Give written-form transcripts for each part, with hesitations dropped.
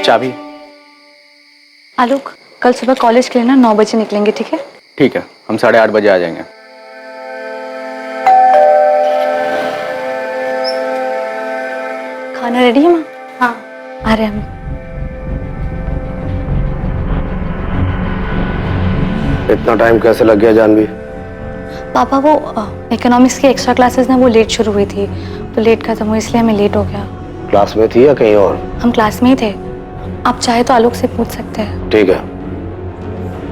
चाबी। आलोक, कल सुबह कॉलेज के लिए ना 9 बजे निकलेंगे, ठीक है? ठीक है, हम 8:30 बजे आ जाएंगे। खाना रेडी है माँ? हाँ, आ रहे हम। इतना टाइम कैसे लग गया जानवी? पापा वो इकोनॉमिक्स की एक्स्ट्रा क्लासेस ना वो लेट शुरू हुई थी, तो लेट खत्म हुई इसलिए हमें लेट हो गया। क्लास में थी या कहीं और? हम क्लास में ही थे। आप चाहे तो आलोक से पूछ सकते हैं। ठीक है,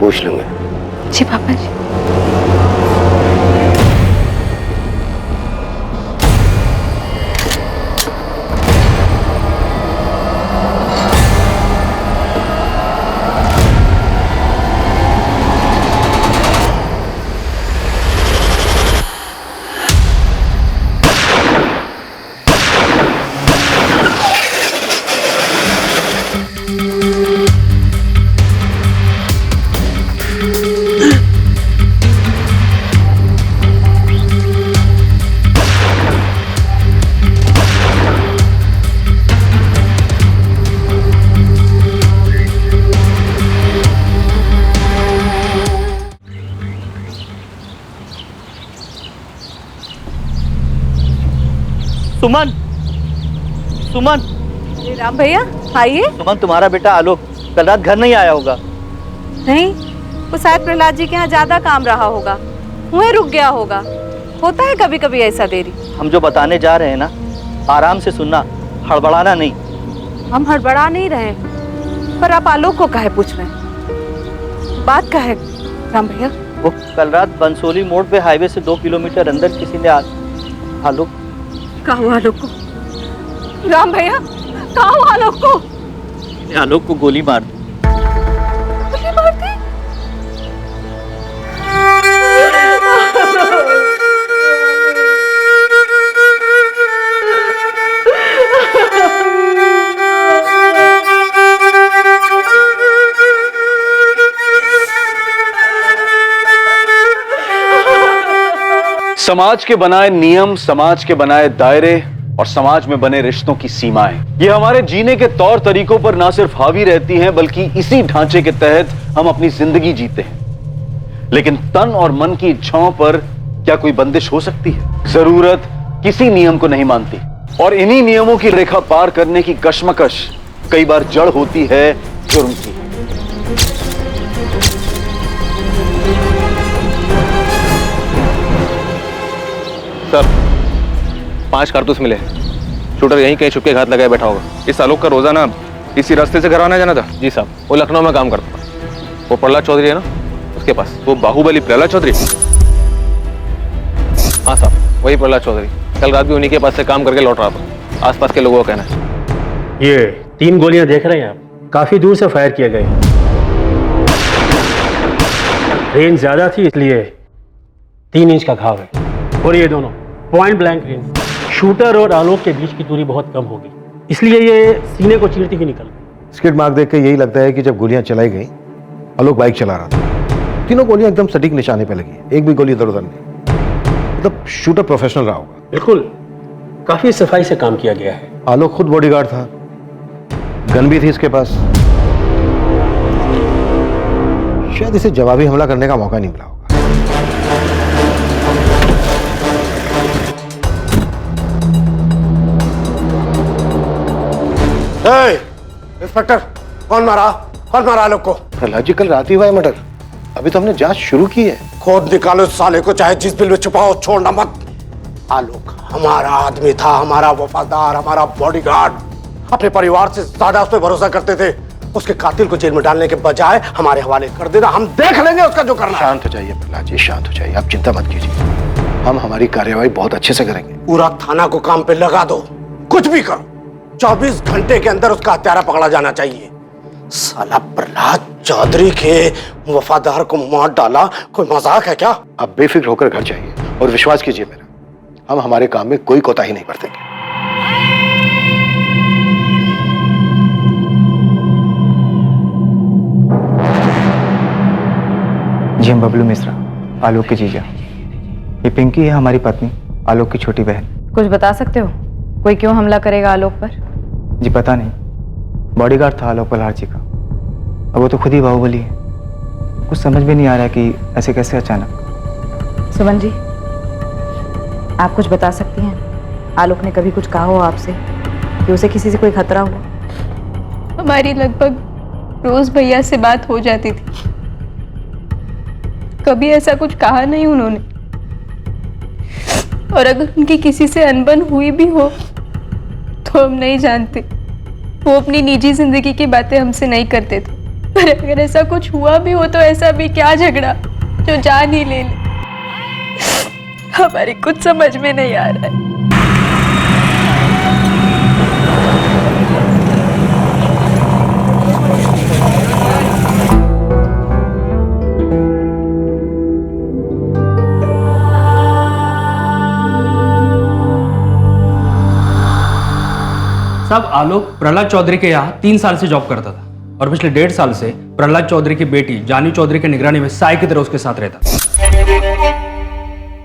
पूछ लूंगे। जी पापा जी। सुमन, सुमन। राम भैया आइए। सुमन, तुम्हारा बेटा आलोक कल रात घर नहीं आया होगा। नहीं, वो शायद प्रहलाद जी के यहाँ ज्यादा काम रहा होगा, वहीं रुक गया होगा। होता है कभी कभी ऐसा देरी। हम जो बताने जा रहे हैं ना, आराम से सुनना, हड़बड़ाना नहीं। हम हड़बड़ा नहीं रहे, पर आप आलोक को काहे पूछ रहे हैं? बात काहे राम भैया? वो कल रात बंसोली मोड़ पे हाईवे से 2 किलोमीटर अंदर किसी ने आलोक कहा हुआ आलोक को? राम भैया कहा हुआ आलोक को? आलोक को गोली मार दी। गोली मार दी? समाज के बनाए नियम, समाज के बनाए दायरे और समाज में बने रिश्तों की सीमाएं, ये हमारे जीने के तौर तरीकों पर ना सिर्फ हावी रहती हैं, बल्कि इसी ढांचे के तहत हम अपनी जिंदगी जीते हैं। लेकिन तन और मन की इच्छाओं पर क्या कोई बंदिश हो सकती है? जरूरत किसी नियम को नहीं मानती, और इन्हीं नियमों की रेखा पार करने की कश्मकश कई बार जड़ होती है जुर्म की। सर, 5 कारतूस मिले। शूटर यहीं कहीं छुपके घात लगाए बैठा होगा। इस आलोक का रोजाना इसी रास्ते से घर आना जाना था। जी साहब, वो लखनऊ में काम करता था। वो प्रहलाद चौधरी है ना, उसके पास। वो बाहुबली प्रहलाद चौधरी? हाँ साहब, वही प्रहलाद चौधरी। कल रात भी उन्हीं के पास से काम करके लौट रहा था। आसपास के लोगों का कहना है। ये 3 गोलियां देख रहे हैं आप, काफी दूर से फायर किए गए। रेंज ज्यादा थी इसलिए 3 इंच का घाव है, और ये दोनों पॉइंट ब्लैंक रेंज। शूटर और आलोक के बीच की दूरी बहुत कम होगी, इसलिए ये सीने को चीरती हुई निकल गई। स्किड मार्क देख के यही लगता है कि जब गोलियां चलाई गई, आलोक बाइक चला रहा था। तीनों गोलियां एकदम सटीक निशाने पे लगी, एक भी गोली इधर उधर नहीं। मतलब शूटर प्रोफेशनल रहा होगा। बिल्कुल, काफी सफाई से काम किया गया है। आलोक खुद बॉडीगार्ड था, गन भी थी इसके पास। शायद इसे जवाबी हमला करने का मौका नहीं मिला होगा। इंस्पेक्टर, कौन मारा आलोक को? प्रहलाद जी, कल रात ही हुआ है मर्डर। अभी तो हमने जांच शुरू की है। खोद निकालो इस साले को, चाहे जिस बिल में छुपाओ, छोड़ना मत। आलोक हमारा आदमी था, हमारा वफादार, हमारा बॉडीगार्ड। अपने परिवार से ज्यादा उस पर भरोसा करते थे। उसके कातिल को जेल में डालने के बजाय हमारे हवाले कर देना। हम देख लेंगे उसका जो करना। शांत हो जाइए प्रहलाद जी, शांत हो जाइए। आप चिंता मत कीजिए, हम हमारी कार्यवाही बहुत अच्छे से करेंगे। पूरा थाना को काम पे लगा दो, कुछ भी करो। 24 घंटे के अंदर उसका हत्यारा पकड़ा जाना चाहिए। साला प्रहलाद चौधरी के वफादार को मार डाला, कोई मजाक है क्या? आप बेफिक्र होकर घर जाइए और विश्वास कीजिए मेरा, हम हमारे काम में कोई कोताही नहीं बरतेंगे। जी हम बबलू मिश्रा, आलोक के जीजा। ये पिंकी है हमारी पत्नी, आलोक की छोटी बहन। कुछ बता सकते हो कोई क्यों हमला करेगा आलोक पर? जी पता नहीं, बॉडीगार्ड था आलोक पल्हार जी का। अब वो तो खुद ही बाहुबली है। कुछ समझ में नहीं आ रहा कि ऐसे कैसे अचानक। सुमन जी, आप कुछ बता सकती हैं? आलोक ने कभी कुछ कहा हो आपसे कि उसे किसी से कोई खतरा हुआ? हमारी लगभग रोज भैया से बात हो जाती थी, कभी ऐसा कुछ कहा नहीं उन्होंने। और अगर उनकी किसी से अनबन हुई भी हो तो हम नहीं जानते। वो अपनी निजी जिंदगी की बातें हमसे नहीं करते थे, पर अगर ऐसा कुछ हुआ भी हो तो ऐसा भी क्या झगड़ा जो जान ही ले ले, हमारी कुछ समझ में नहीं आ रहा है। साहब, आलोक प्रहलाद चौधरी के यहाँ 3 साल से जॉब करता था और पिछले 1.5 साल से प्रहलाद चौधरी की बेटी जानवी चौधरी की निगरानी में साई की तरह उसके साथ रहता।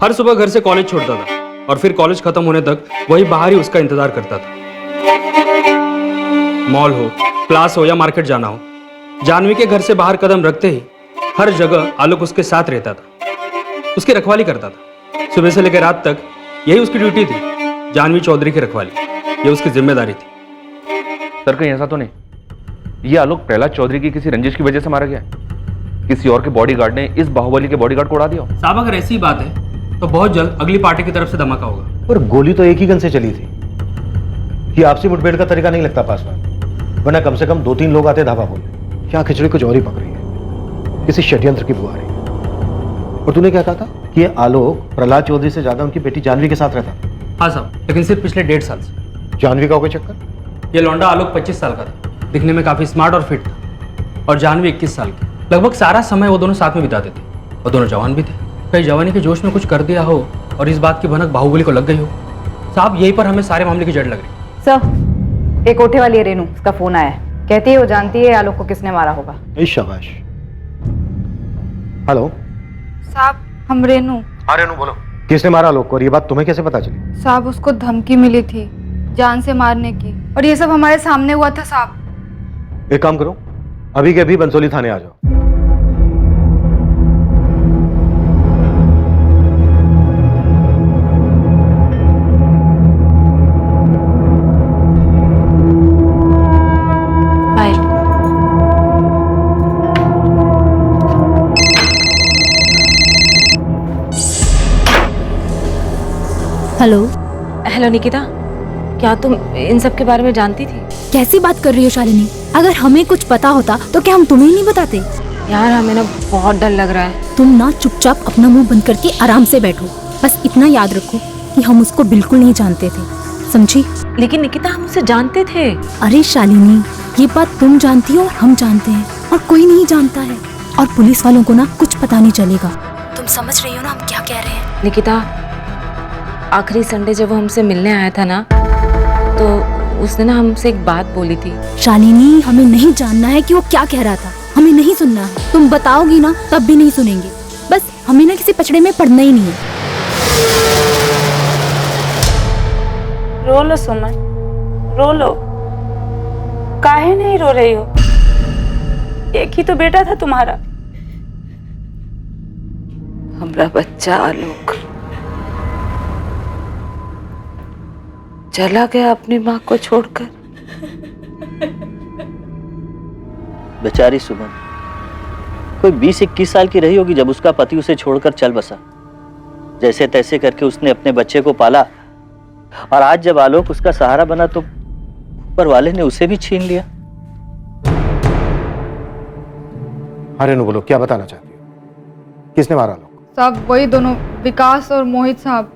हर सुबह घर से कॉलेज छोड़ता था और फिर कॉलेज खत्म होने तक वही बाहर ही उसका इंतजार करता था। मॉल हो, क्लास हो या मार्केट जाना हो, जानवी के घर से बाहर कदम रखते ही हर जगह आलोक उसके साथ रहता था, उसकी रखवाली करता था। सुबह से लेकर रात तक यही उसकी ड्यूटी थी, जानवी चौधरी की रखवाली, ये उसकी जिम्मेदारी थी। सर कहीं ऐसा तो नहीं ये आलोक प्रहलाद चौधरी की किसी रंजिश की वजह से मारा गया है? किसी और के बॉडीगार्ड ने इस बाहुबली के बॉडीगार्ड को उड़ा दिया? साहब, अगर ऐसी बात है तो बहुत जल्द अगली पार्टी की तरफ से धमाका होगा। पर गोली तो एक ही गन से चली थी। ये आपसी मुठभेड़ का तरीका नहीं लगता पासवान, वरना कम से कम 2-3 लोग आते धावा बोले। क्या खिचड़ी कुछ और ही पक रही है, किसी षड्यंत्र की बुआ रही है। और तूने क्या कहा था कि ये आलोक प्रहलाद चौधरी से ज्यादा उनकी बेटी जानवी के साथ रहता? हाँ साहब, लेकिन सिर्फ पिछले 1.5 साल से। जानवी का हो गया चक्कर? ये लौंडा आलोक 25 साल का था, दिखने में काफी स्मार्ट और फिट था, और जानवी 21 साल की। लगभग सारा समय वो दोनों साथ में बिताते थे और दोनों जवान भी थे। कहीं जवानी के जोश में कुछ कर दिया हो और इस बात की भनक बाहुबली को लग गई हो। साहब, यहीं पर हमें सारे मामले की जड़ लग रही। सर, एक कोठे वाली है रेनू, उसका फोन आया है, कहती है वो जानती है आलोक को किसने मारा होगा। शाबाश। हेलो साहब, हम रेनू। हाँ रेनू बोलो, किसने मारा आलोक को और ये बात तुम्हें कैसे पता चली? साहब, उसको धमकी मिली थी जान से मारने की, और ये सब हमारे सामने हुआ था साहब। एक काम करो, अभी के अभी बंसोली थाने आ जाओ। हेलो। हेलो निकिता, क्या तुम इन सब के बारे में जानती थी? कैसी बात कर रही हो शालिनी? अगर हमें कुछ पता होता तो क्या हम तुम्हें नहीं बताते? यार, हमें ना बहुत डर लग रहा है। तुम ना चुपचाप अपना मुंह बंद करके आराम से बैठो। बस इतना याद रखो कि हम उसको बिल्कुल नहीं जानते थे, समझी? लेकिन निकिता, हम उसे जानते थे। अरे शालिनी, ये बात तुम जानती हो और हम जानते हैं, और कोई नहीं जानता है। और पुलिस वालों को ना कुछ पता नहीं चलेगा। तुम समझ रही हो ना हम क्या कह रहे हैं? निकिता, आखिरी संडे जब वो हमसे मिलने आया था ना, तो उसने ना हमसे एक बात बोली थी। शालिनी, हमें नहीं जानना है कि वो क्या कह रहा था, हमें नहीं सुनना है। तुम बताओगी ना तब भी नहीं सुनेंगे। बस हमें ना किसी पचड़े में पड़ना ही नहीं है। रो लो सुमन, रो लो। काहे नहीं रो रही हो? एक ही तो बेटा था तुम्हारा। हमारा बच्चा आलोक चला गया अपनी माँ को छोड़कर। बेचारी सुमन कोई 20-21 साल की रही होगी जब उसका पति उसे छोड़कर चल बसा। जैसे तैसे करके उसने अपने बच्चे को पाला, और आज जब आलोक उसका सहारा बना तो ऊपर वाले ने उसे भी छीन लिया। हाँ रेनू बोलो, क्या बताना चाहती हो? किसने मारा आलोक? साहब, वही दोनों, विकास और मोहित साहब।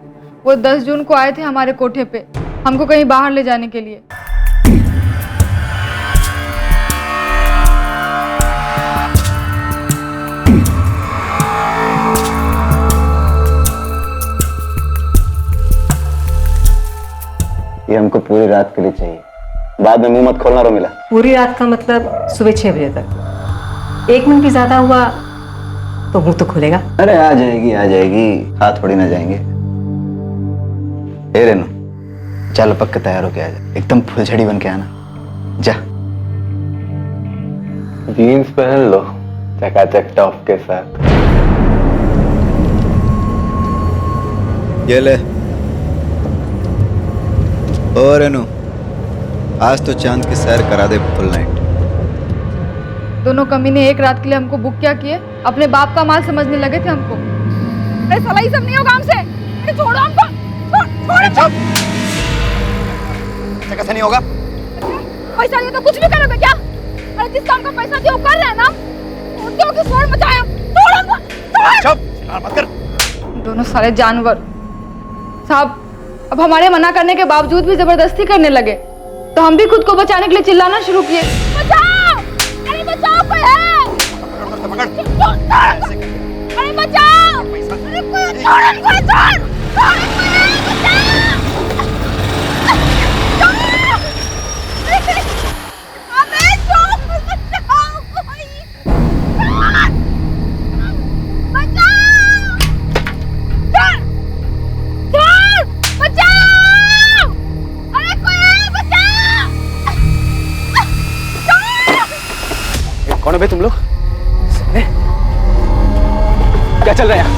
वो 10 जून को आए थे हमारे कोठे पे, हमको कहीं बाहर ले जाने के लिए। ये हमको पूरी रात के लिए चाहिए, बाद में मुंह मत खोलना। रो मिला पूरी रात का मतलब सुबह 6 बजे तक। 1 मिनट भी ज्यादा हुआ तो मुंह तो खुलेगा। अरे आ जाएगी, हाथ थोड़ी ना जाएंगे। ए रेनू, चल पक्का तैयार होके आ जा, एकदम फुलझड़ी बन के आना। जा जीन्स पहन लो चकाचक टॉप के साथ। ये ले। ओ रेनू, आज तो चांद की सैर करा दे फुल नाइट। दोनों कमीने एक रात के लिए हमको बुक क्या किए, अपने बाप का माल समझने लगे थे हमको। अरे साला ये सब नहीं होगा हमसे, अरे छोड़ो हमको, छोड़ो। कैसे नहीं होगा? पैसा नहीं तो कुछ भी करोगे क्या? अरे जिस काम का पैसा दिया वो कर रहे हैं ना, क्यों कि शोर मचाया? छोड़ो हमको, चुप, मत कर। दोनों सारे जानवर। साहब, अब हमारे मना करने के बावजूद भी जबरदस्ती करने लगे, तो हम भी खुद को बचाने के लिए चिल्लाना शुरू किए। बचाओ! अरे बचाओ, कोई है! अरे बचाओ! अरे कोई छोड़! कौन है बे तुम लोग? क्या चल रहा है यहाँ?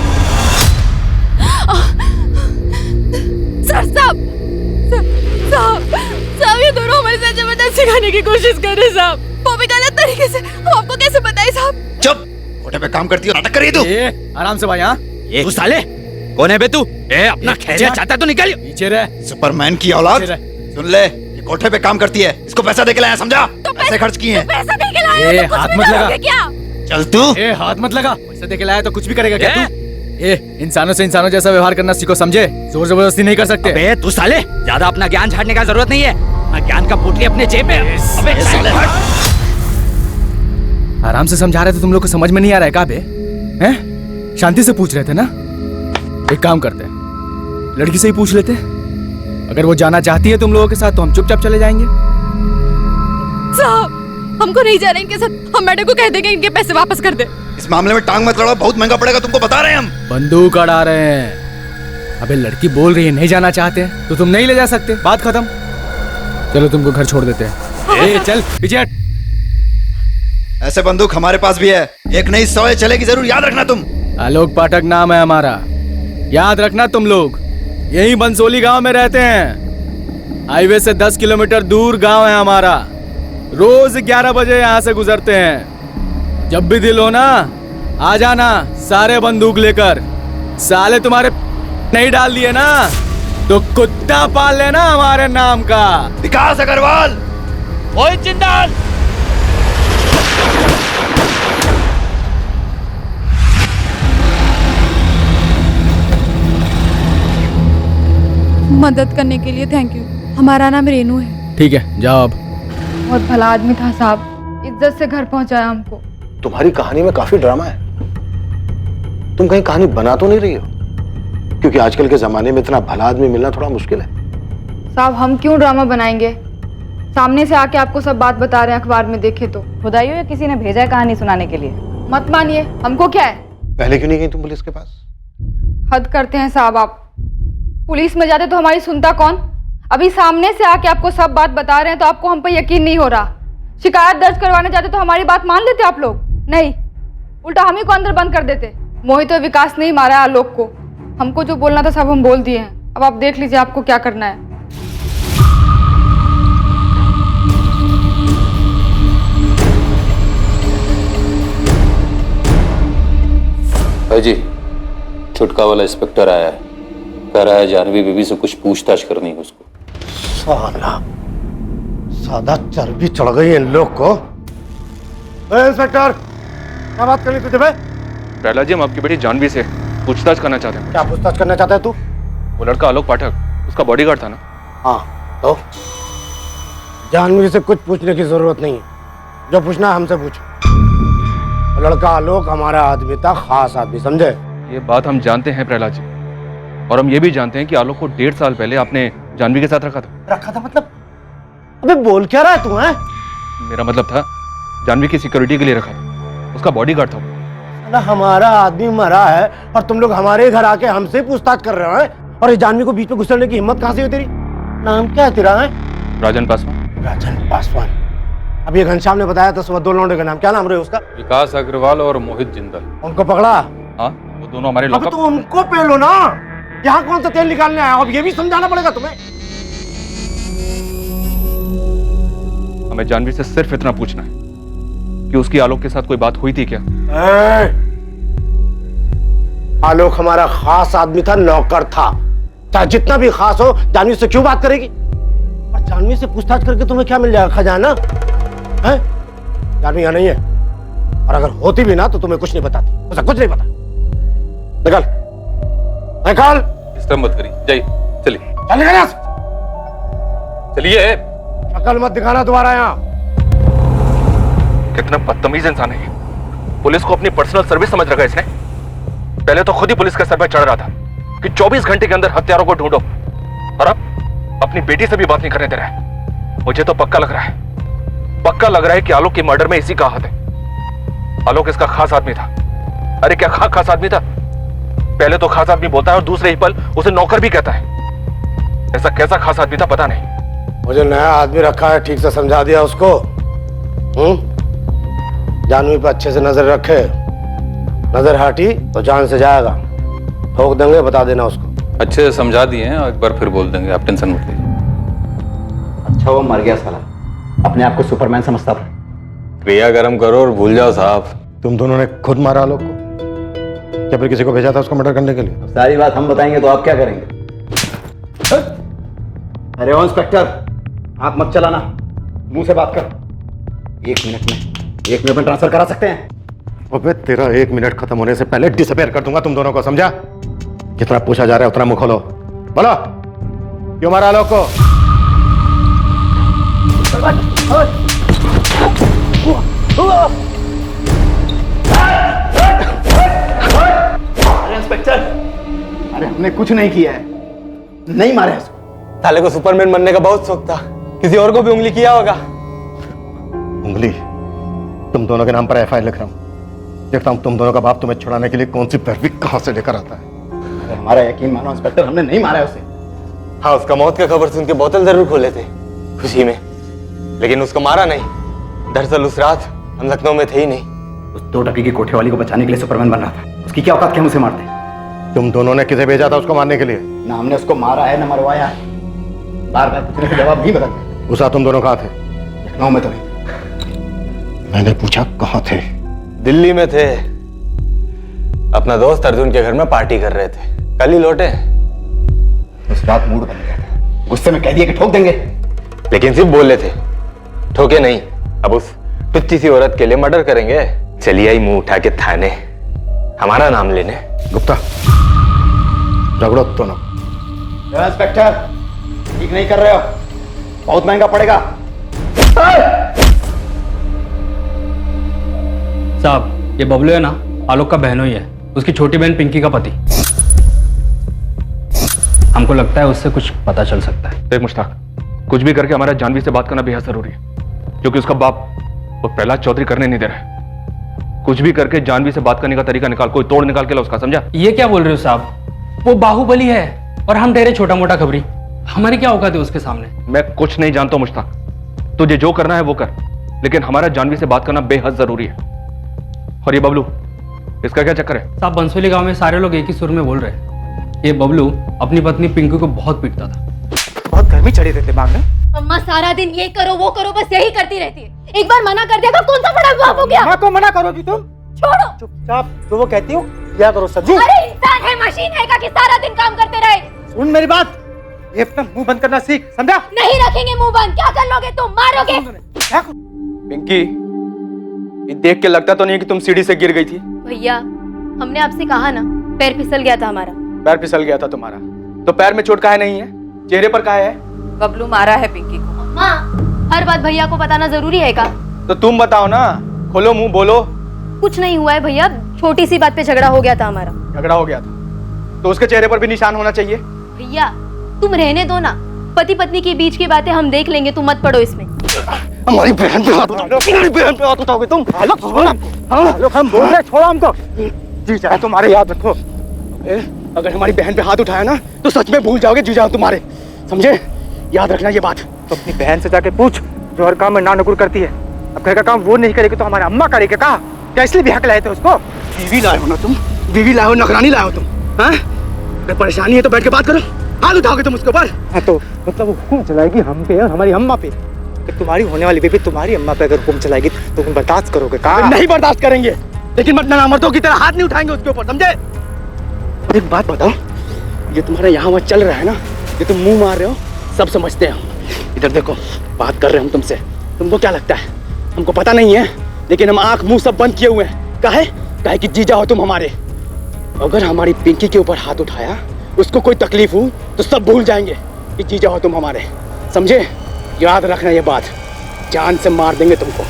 साहब, ये दोनों हमारे साथ जबरदस्ती करने की कोशिश कर रहे साहब, वो भी गलत तरीके से। हम आपको कैसे बताएं साहब? चुप, कोठे पे काम करती हो, नाटक कर रही तू। आराम से भाई। हाँ तू साले कौन है बे तू? अपना खैरिया चाहता तो निकल पीछे रह। सुपरमैन की औलाद, सुन ले, ये कोठे पे काम करती है, इसको पैसा दे के लाया, समझा? पैसे खर्च किए हैं। पैसा दे के लाया तो हाथ मत लगा क्या? चल तू। हाथ मत लगा। पैसा दे के लाया तो कुछ भी करेगा क्या तू? इंसानों से इंसानों जैसा व्यवहार करना सीखो, समझे? जोर जबरदस्ती नहीं कर सकते। अबे तू साले, ज्यादा अपना ज्ञान झाड़ने का जरूरत नहीं है। अपना ज्ञान का पोटली अपने जेब में। अबे साले, आराम से समझा रहे थे, तुम लोग को समझ में नहीं आ रहा है क्या बे? हैं? शांति से पूछ रहे थे ना? एक काम करते हैं, लड़की से ही पूछ लेते। अगर वो जाना चाहती है तुम लोगों के साथ तो हम चुपचाप चले जाएंगे। साहब, हमको नहीं जाना इनके साथ। हम मैडम को कह देंगे इनके पैसे वापस कर दे। इस मामले में टांग मत लड़ाओ, बहुत महंगा पड़ेगा, तुमको बता रहे हैं हम। बंदूक अड़ा रहे हैं। अबे लड़की बोल रही है नहीं जाना चाहते तो तुम नहीं ले जा सकते, बात खत्म। चलो तुमको घर छोड़ देते हैं। चल पीछे हट। ऐसे बंदूक हमारे पास भी है, एक नहीं 100 चलेगी जरूर, याद रखना तुम। आलोक पाठक नाम है हमारा, याद रखना तुम लोग। यही बंसोली गांव में रहते हैं। हाईवे से 10 किलोमीटर दूर गांव है हमारा। रोज 11 बजे यहाँ से गुजरते हैं। जब भी दिल हो ना, आ जाना सारे बंदूक लेकर। साले तुम्हारे नहीं डाल दिए ना तो कुत्ता पाल लेना हमारे नाम का। विकास अग्रवाल, ओए जिंदाल। मदद करने के लिए थैंक यू। हमारा नाम रेनू है। ठीक है, जाओ अब। बहुत भला आदमी था साहब, इज्जत से घर पहुंचाया हमको। तुम्हारी कहानी में काफी ड्रामा है। तुम कहीं कहानी बना तो नहीं रही हो? क्योंकि आजकल के जमाने में इतना भला आदमी मिलना थोड़ा मुश्किल है। साहब, हम क्यों ड्रामा बनाएंगे? सामने से आके आपको सब बात बता रहे हैं, अखबार में देखे तो। खुदाइयों या किसी ने भेजा है कहानी सुनाने के लिए? मत मानिए, हमको क्या है। पहले क्यों नहीं गई तुम पुलिस के पास? हद करते हैं साहब आप। पुलिस में जाते तो हमारी सुनता कौन? अभी सामने से आके आपको सब बात बता रहे हैं तो आपको हम पर यकीन नहीं हो रहा। शिकायत दर्ज करवाने जाते तो हमारी बात मान लेते आप लोग? नहीं, उल्टा हम ही को अंदर बंद कर देते। मोहित और विकास नहीं मारा है आलोक को। हमको जो बोलना था सब हम बोल दिए हैं। अब आप देख लीजिए आपको क्या करना है। भाई जी, छुटका वाला इंस्पेक्टर आया है, कह रहा है जानवी बीबी से कुछ पूछताछ करनी है उसको। साला, सादा चर्बी चढ़ गई है इन लोग को। इंस्पेक्टर, क्या बात करनी तुझे? प्रहलाद जी, हम आपकी बेटी जानवी से पूछताछ करना चाहते हैं। क्या पूछताछ करना चाहता है तू? वो लड़का आलोक पाठक, उसका बॉडीगार्ड था ना? हाँ, तो जानवी से कुछ पूछने की जरूरत नहीं है। जो पूछना है हमसे पूछो। लड़का आलोक हमारा आदमी था, खास आदमी, समझे? ये बात हम जानते हैं प्रहलाद जी, और हम ये भी जानते हैं कि आलोक को 1.5 साल पहले आपने जानवी के साथ रखा था। रखा था मतलब? अबे बोल क्या रहा है तू? हैं? मेरा मतलब था जानवी की सिक्योरिटी के लिए रखा था, उसका बॉडीगार्ड था। ना हमारा आदमी मरा है और तुम लोग हमारे घर आके हमसे पूछताछ कर रहे हो। और इस जानवी को बीच में घुसने की हिम्मत कहां से हुई तेरी? नाम क्या है तेरा? है राजन पासवान। राजन पासवान। अब ये घनश्याम ने बताया था सुबह 2 लौंडे का नाम, क्या नाम रहे उसका? विकास अग्रवाल और मोहित जिंदल। उनको पकड़ा? हाँ, वो दोनों हमारे अब लॉकअप। तो उनको पे लो ना, यहाँ कौन सा तेल निकालने आया? अब ये भी समझाना पड़ेगा तुम्हें। हमें जानवी से सिर्फ इतना पूछना है कि उसकी आलोक के साथ कोई बात हुई थी क्या? आलोक हमारा खास आदमी था, नौकर था। चाहे जितना भी खास हो, जानवी से क्यों बात करेगी? और जानवी से पूछताछ करके तुम्हें क्या मिल जाएगा? खजाना है? जानवी यहाँ नहीं है, और अगर होती भी ना तो तुम्हें कुछ नहीं बताती, उसे कुछ नहीं पता। निकल निकल। डिस्टर्ब मत करिए, जाइए, चलिए। चल निकल यहाँ से। चलिए। अकल मत दिखाना दोबारा यहाँ। कितना बदतमीज इंसान है ये। पुलिस को अपनी पर्सनल सर्विस समझ रखा है इसने। पहले तो खुद ही पुलिस के सर पर चढ़ रहा था कि 24 घंटे के अंदर हत्यारों को ढूंढो, और अब अपनी बेटी से भी बात नहीं करने दे रहा है। मुझे तो पक्का लग रहा है कि आलोक के मर्डर में इसी का हाथ है। आलोक इसका खास आदमी था। अरे क्या खास आदमी था? पहले तो खास आदमी बोलता है और दूसरे ही पल उसे नौकर भी कहता है। ऐसा कैसा खास आदमी था पता नहीं। मुझे नया आदमी रखा है, ठीक से समझा दिया उसको। जानवी पे अच्छे से नजर रखे, नजर हटी तो जान से जाएगा। ठोक देंगे, बता देना उसको। अच्छे से समझा दिए हैं, एक बार फिर बोल देंगे, आप टेंशन मत लीजिए। अच्छा वो मर गया साला, अपने आप को सुपरमैन समझता था। क्रिया गर्म करो और भूल जाओ साहब। तुम दोनों ने खुद मारा आलोक को? क्या फिर किसी को भेजा था उसको मर्डर करने के लिए? सारी बात हम बताएंगे तो आप क्या करेंगे? अरे ओ इंस्पेक्टर, आंख मत चलाना, मुंह से बात कर। 1 मिनट में ट्रांसफर करा सकते हैं। अबे तेरा 1 मिनट खत्म होने से पहले डिसअपीयर कर दूंगा तुम दोनों को, समझा? जितना पूछा जा रहा है उतना मुंह खोलो। बोलो, क्यों मारा आलोक को? अरे इंस्पेक्टर, अरे हमने कुछ नहीं किया है, नहीं मारे उसको। साले को सुपरमैन बनने का बहुत शौक था, किसी और को भी उंगली किया होगा। उंगली? तुम दोनों के नाम पर एफआईआर लिख रहा हूं। देखता हूं तुम दोनों का बाप तुम्हें छुड़ाने के लिए कौन सी पैरवी कहां से लेकर आता है। अरे हमारा यकीन मानो इंस्पेक्टर, हमने नहीं मारा है उसे। हाँ, उसका मौत का खबर सुन के बोतल जरूर खोले थे खुशी में, लेकिन उसको मारा नहीं। दरअसल उस रात हम लखनऊ में थे ही नहीं। उस 2 टकी की कोठे वाली को बचाने के लिए सुपरमैन बन रहा था। उसकी क्या औकात कि हम उसे मारते? तुम दोनों ने किसे भेजा था उसको मारने के लिए? ना हमने उसको मारा है ना मरवाया है। बार बार पूछने का जवाब नहीं बदलते। उस रात तुम दोनों कहाँ थे? लखनऊ में तो नहीं। मैंने पूछा कहाँ थे? दिल्ली में थे, अपना दोस्त अर्जुन के घर में पार्टी कर रहे थे, कल ही लौटे। उस रात मूड बन गया था, गुस्से में कह दिया कि ठोक देंगे, लेकिन सिर्फ बोले थे, ठोके नहीं। अब उस टुच्ची सी औरत के लिए मर्डर करेंगे? चलिए आई मुंह उठा के थाने, हमारा नाम लेने। गुप्ता, रगड़ो दोनों। इंस्पेक्टर, ठीक नहीं कर रहे हो, बहुत महंगा पड़ेगा। साहब, ये बबलू है ना, आलोक का बहनोई है, उसकी छोटी बहन पिंकी का पति। हमको लगता है उससे कुछ पता चल सकता है। देख मुश्ताक, कुछ भी करके हमारा जानवी से बात करना बेहद जरूरी है, क्योंकि उसका बाप वो प्रहलाद चौधरी करने नहीं दे रहा है। कुछ भी करके जानवी से बात करने का तरीका निकाल, कोई तोड़ निकाल के ला उसका, समझा? ये क्या बोल रहे हो साहब? वो बाहुबली है और हम ठहरे छोटा मोटा खबरी। हमारी क्या औकात है उसके सामने? मैं कुछ नहीं जानता हूं मुश्ताक, तुझे जो करना है वो कर, लेकिन हमारा जानवी से बात करना बेहद जरूरी है। और ये बबलू, इसका क्या चक्कर है? साहब, बंसोली गांव में सारे लोग एक ही सुर में बोल रहे हैं, ये बबलू अपनी पत्नी पिंकी को बहुत पीटता था। बहुत गर्मी चढ़ी थी दिमाग में। अम्मा सारा दिन ये करो वो करो, बस यही करती रहती है। एक बार मना कर दिया तो कौन सा बड़ा बाप हो गया? माँ को मना करोगी तुम? छोड़ो चुपचाप जो वो कहती हो क्या करो सज्जू। अरे इंसान है मशीन है कि सारा दिन काम करते रहे? सुन मेरी बात, ये अपना मुंह बंद करना सीख, समझा? नहीं रखेंगे मुंह बंद। क्या कर लोगे तुम? मारोगे? पिंकी, ये देख के लगता तो नहीं कि तुम सीढ़ी से गिर गई थी। भैया, हमने आपसे कहा ना, पैर फिसल गया था हमारा। पैर फिसल गया था तुम्हारा, तो पैर में चोट काहे नहीं है, चेहरे पर काहे है? बबलू मारा है पिंकी को। माँ, हर बात भैया को बताना जरूरी है क्या? तो तुम बताओ ना, खोलो मुंह, बोलो। कुछ नहीं हुआ है भैया, छोटी सी बात पे झगड़ा हो गया था हमारा। झगड़ा हो गया था तो उसके चेहरे पर भी निशान होना चाहिए। भैया तुम रहने दो ना, पति पत्नी के बीच की बातें हम देख लेंगे, तुम मत पड़ो इसमें। हमारी बहन पे हाथ उठाओगे, हमारी बहन पे हाथ उठाओगे तुम? आलोक, हम बोल रहे, छोड़ो हमको। जी चाहे तुम्हारे, याद रखो, अगर हमारी बहन पे हाथ उठाया ना तो सच में भूल जाओगे जी जाओ तुम्हारे, समझे? याद रखना ये बात। तो अपनी बहन से जाके पूछ जो हर काम में ना नुकुर करती है। अब घर का काम वो नहीं करेगी तो हमारी अम्मा करेगी। कहा क्या इसलिए भी हक लाए थे उसको? बीवी लाए हो ना तुम, बीवी लाए हो, नौकरानी लाए हो तुम। हाँ, अगर परेशानी है तो बैठ के बात करो, हाथ उठाओगे तुम उसके ऊपर? हाँ तो मतलब वो हुक्म चलाएगी हम पे और हमारी अम्मा पे। कि तुम्हारी होने वाली बेबी तुम्हारी अम्मा पे अगर हुक्म चलाएगी तो तुम बर्दाश्त करोगे? कहा नहीं बर्दाश्त करेंगे, लेकिन मरना मर्दों की तरह हाथ नहीं उठाएंगे उसके ऊपर, समझे? एक बात बताओ, ये तुम्हारा यहाँ वहाँ चल रहा है ना, ये तुम मुंह मार रहे हो, सब समझते हैं हम। इधर देखो, बात कर रहे हैं हम तुमसे, तुमको क्या लगता है हमको पता नहीं है? लेकिन हम आंख मुंह सब बंद किए हुए हैं। काहे कि जीजा हो तुम हमारे। अगर हमारी पिंकी के ऊपर हाथ उठाया, उसको कोई तकलीफ हो तो सब भूल जाएंगे कि जीजा हो तुम हमारे, समझे? याद रखना ये बात, जान से मार देंगे तुमको।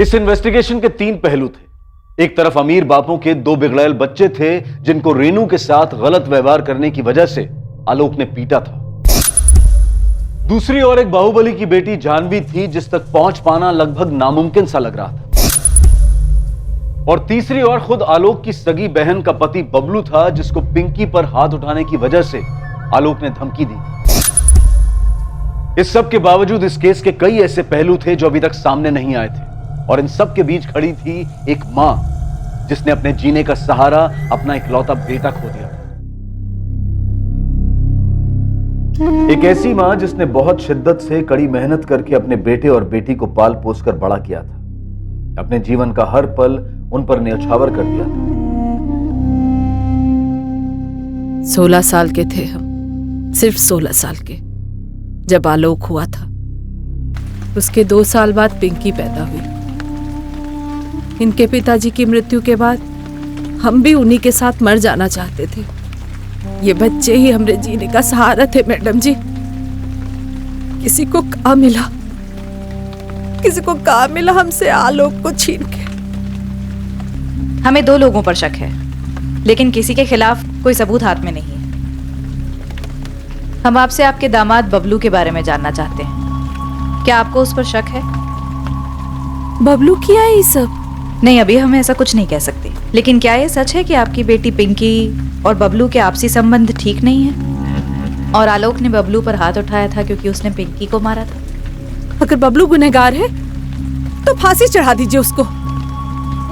इस इन्वेस्टिगेशन के 3 पहलू थे। एक तरफ अमीर बापों के 2 बिगड़ैल बच्चे थे जिनको रेनू के साथ गलत व्यवहार करने की वजह से आलोक ने पीटा था। दूसरी ओर एक बाहुबली की बेटी जानवी थी जिस तक पहुंच पाना लगभग नामुमकिन सा लग रहा था। और तीसरी ओर खुद आलोक की सगी बहन का पति बबलू था जिसको पिंकी पर हाथ उठाने की वजह से आलोक ने धमकी दी। इस सब के बावजूद इस केस के कई ऐसे पहलू थे जो अभी तक सामने नहीं आए थे, और इन सब के बीच खड़ी थी एक मां जिसने अपने जीने का सहारा अपना इकलौता बेटा खो दिया। एक ऐसी मां जिसने बहुत शिद्दत से कड़ी मेहनत करके अपने बेटे और बेटी को पाल पोस कर बड़ा किया था, अपने जीवन का हर पल उन पर न्यौछावर कर दिया था। 16 साल के थे हम, सिर्फ 16 साल के, जब आलोक हुआ था। उसके 2 साल बाद पिंकी पैदा हुई। इनके पिताजी की मृत्यु के बाद हम भी उन्हीं के साथ मर जाना चाहते थे। ये बच्चे ही हमरे जीने का सहारा थे मैडम जी। किसी को कहाँ मिला हमसे आलोक को छीन के। हमें 2 लोगों पर शक है, लेकिन किसी के खिलाफ कोई सबूत हाथ में नहीं है। हम आपसे आपके दामाद बबलू के बारे में जानना चाहते हैं। क्या आपको उस पर शक है? बबलू किया है ये सब? नहीं, अभी हम ऐसा कुछ नहीं कह सकते, लेकिन क्या ये सच है कि आपकी बेटी पिंकी और बबलू के आपसी संबंध ठीक नहीं है और आलोक ने बबलू पर हाथ उठाया था क्योंकि उसने पिंकी को मारा था? अगर बबलू गुनहगार है तो फांसी चढ़ा दीजिए उसको,